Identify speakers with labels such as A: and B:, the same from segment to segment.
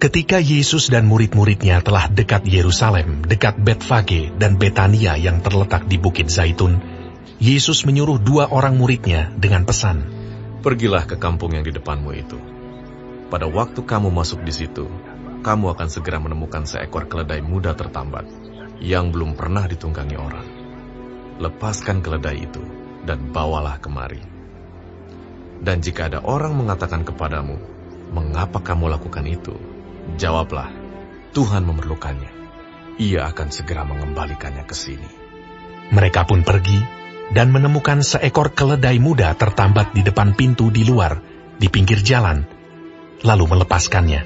A: Ketika Yesus dan murid-muridnya telah dekat Yerusalem, dekat Betfage dan Betania yang terletak di Bukit Zaitun, Yesus menyuruh 2 orang muridnya dengan pesan,
B: "Pergilah ke kampung yang di depanmu itu. Pada waktu kamu masuk di situ, kamu akan segera menemukan seekor keledai muda tertambat, yang belum pernah ditunggangi orang. Lepaskan keledai itu, dan bawalah kemari. Dan jika ada orang mengatakan kepadamu, 'Mengapa kamu lakukan itu?' Jawablah, 'Tuhan memerlukannya. Ia akan segera mengembalikannya ke sini.'"
A: Mereka pun pergi dan menemukan seekor keledai muda tertambat di depan pintu di luar, di pinggir jalan, lalu melepaskannya.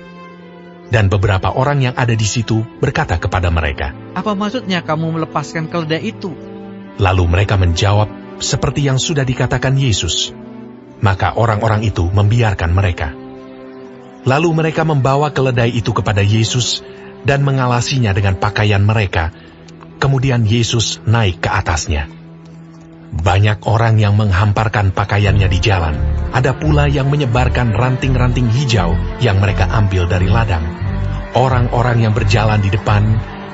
A: Dan beberapa orang yang ada di situ berkata kepada mereka,
C: "Apa maksudnya kamu melepaskan keledai itu?"
A: Lalu mereka menjawab seperti yang sudah dikatakan Yesus. Maka orang-orang itu membiarkan mereka. Lalu mereka membawa keledai itu kepada Yesus dan mengalasinya dengan pakaian mereka. Kemudian Yesus naik ke atasnya. Banyak orang yang menghamparkan pakaiannya di jalan. Ada pula yang menyebarkan ranting-ranting hijau yang mereka ambil dari ladang. Orang-orang yang berjalan di depan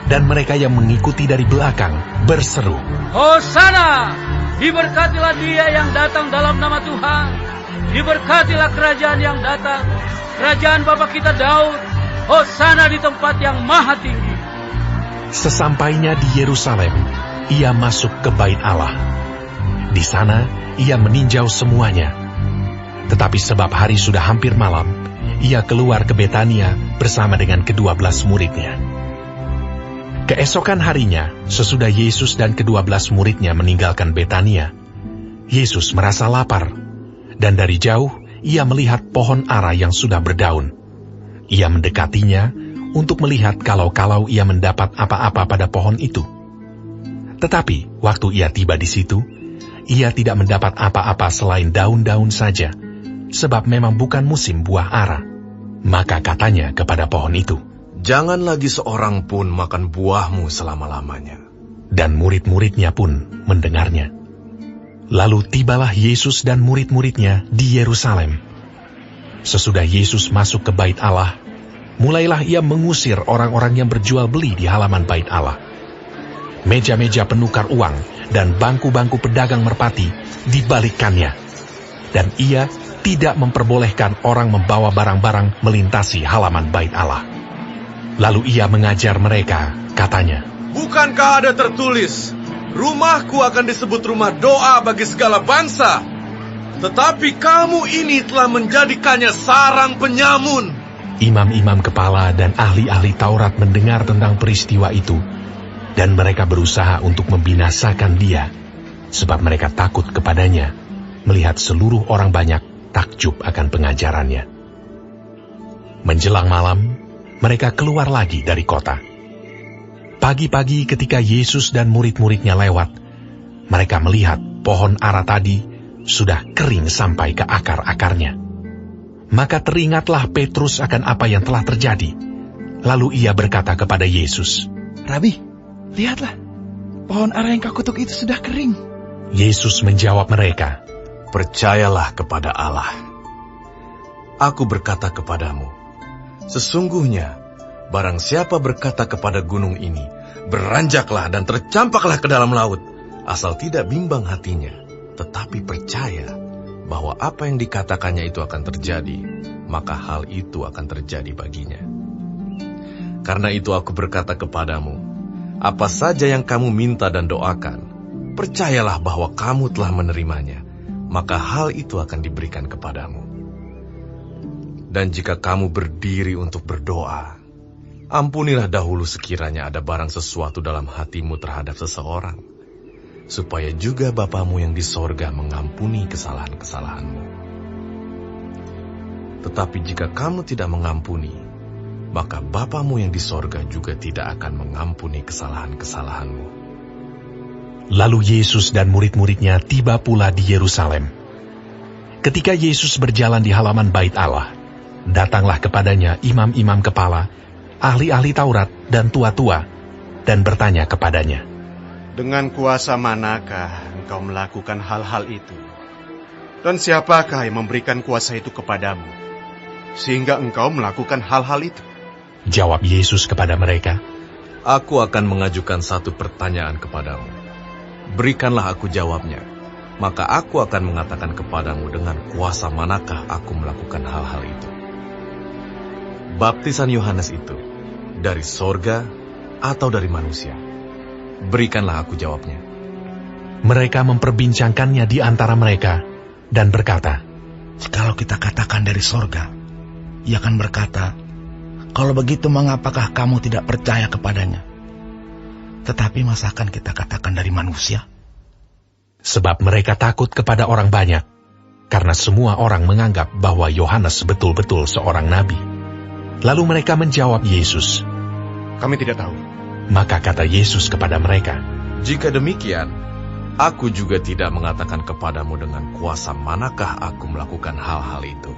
A: dan mereka yang mengikuti dari belakang berseru,
D: "Hosana! Diberkatilah dia yang datang dalam nama Tuhan. Diberkatilah kerajaan yang datang, kerajaan Bapa kita Daud. Hosana di tempat yang maha tinggi."
A: Sesampainya di Yerusalem, ia masuk ke bait Allah. Di sana, ia meninjau semuanya. Tetapi sebab hari sudah hampir malam, ia keluar ke Betania bersama dengan ke-12 muridnya. Keesokan harinya, sesudah Yesus dan ke-12 muridnya meninggalkan Betania, Yesus merasa lapar, dan dari jauh ia melihat pohon ara yang sudah berdaun. Ia mendekatinya untuk melihat kalau ia mendapat apa-apa pada pohon itu. Tetapi waktu ia tiba di situ, ia tidak mendapat apa-apa selain daun-daun saja, sebab memang bukan musim buah ara. Maka katanya kepada pohon itu,
B: "Jangan lagi seorang pun makan buahmu selama-lamanya."
A: Dan murid-muridnya pun mendengarnya. Lalu tibalah Yesus dan murid-muridnya di Yerusalem. Sesudah Yesus masuk ke bait Allah, mulailah ia mengusir orang-orang yang berjual beli di halaman bait Allah. Meja-meja penukar uang dan bangku-bangku pedagang merpati dibalikkannya. Dan ia tidak memperbolehkan orang membawa barang-barang melintasi halaman bait Allah. Lalu ia mengajar mereka, katanya,
B: "Bukankah ada tertulis, 'Rumahku akan disebut rumah doa bagi segala bangsa'? Tetapi kamu ini telah menjadikannya sarang penyamun."
A: Imam-imam kepala dan ahli-ahli Taurat mendengar tentang peristiwa itu, dan mereka berusaha untuk membinasakan dia, sebab mereka takut kepadanya, melihat seluruh orang banyak takjub akan pengajarannya. Menjelang malam, mereka keluar lagi dari kota. Pagi-pagi ketika Yesus dan murid-muridnya lewat, mereka melihat pohon ara tadi sudah kering sampai ke akar-akarnya. Maka teringatlah Petrus akan apa yang telah terjadi. Lalu ia berkata kepada Yesus,
C: "Rabi, lihatlah, pohon ara yang kau kutuk itu sudah kering."
A: Yesus menjawab mereka,
B: "Percayalah kepada Allah. Aku berkata kepadamu, sesungguhnya barang siapa berkata kepada gunung ini, 'Beranjaklah dan tercampaklah ke dalam laut,' asal tidak bimbang hatinya, tetapi percaya bahwa apa yang dikatakannya itu akan terjadi, maka hal itu akan terjadi baginya. Karena itu aku berkata kepadamu, apa saja yang kamu minta dan doakan, percayalah bahwa kamu telah menerimanya, maka hal itu akan diberikan kepadamu. Dan jika kamu berdiri untuk berdoa, ampunilah dahulu sekiranya ada barang sesuatu dalam hatimu terhadap seseorang, supaya juga Bapamu yang di sorga mengampuni kesalahan-kesalahanmu. Tetapi jika kamu tidak mengampuni, maka Bapamu yang di sorga juga tidak akan mengampuni kesalahan-kesalahanmu."
A: Lalu Yesus dan murid-muridnya tiba pula di Yerusalem. Ketika Yesus berjalan di halaman bait Allah, datanglah kepadanya imam-imam kepala, ahli-ahli Taurat dan tua-tua, dan bertanya kepadanya,
E: "Dengan kuasa manakah engkau melakukan hal-hal itu? Dan siapakah yang memberikan kuasa itu kepadamu, sehingga engkau melakukan hal-hal itu?"
A: Jawab Yesus kepada mereka,
B: Aku akan mengajukan satu pertanyaan kepadamu. Berikanlah aku jawabnya, maka aku akan mengatakan kepadamu dengan kuasa manakah aku melakukan hal-hal itu. Baptisan Yohanes itu dari sorga atau dari manusia? Berikanlah aku jawabnya.
A: Mereka memperbincangkannya di antara mereka dan berkata,
C: Jikalau kita katakan dari sorga, ia akan berkata, kalau begitu mengapakah kamu tidak percaya kepadanya? Tetapi masakan kita katakan dari manusia?
A: sebab mereka takut kepada orang banyak, karena semua orang menganggap bahwa Yohanes betul-betul seorang nabi. Lalu mereka menjawab Yesus.
E: Kami tidak tahu.
A: Maka kata Yesus kepada mereka,
B: Jika demikian, aku juga tidak mengatakan kepadamu dengan kuasa manakah aku melakukan hal-hal itu.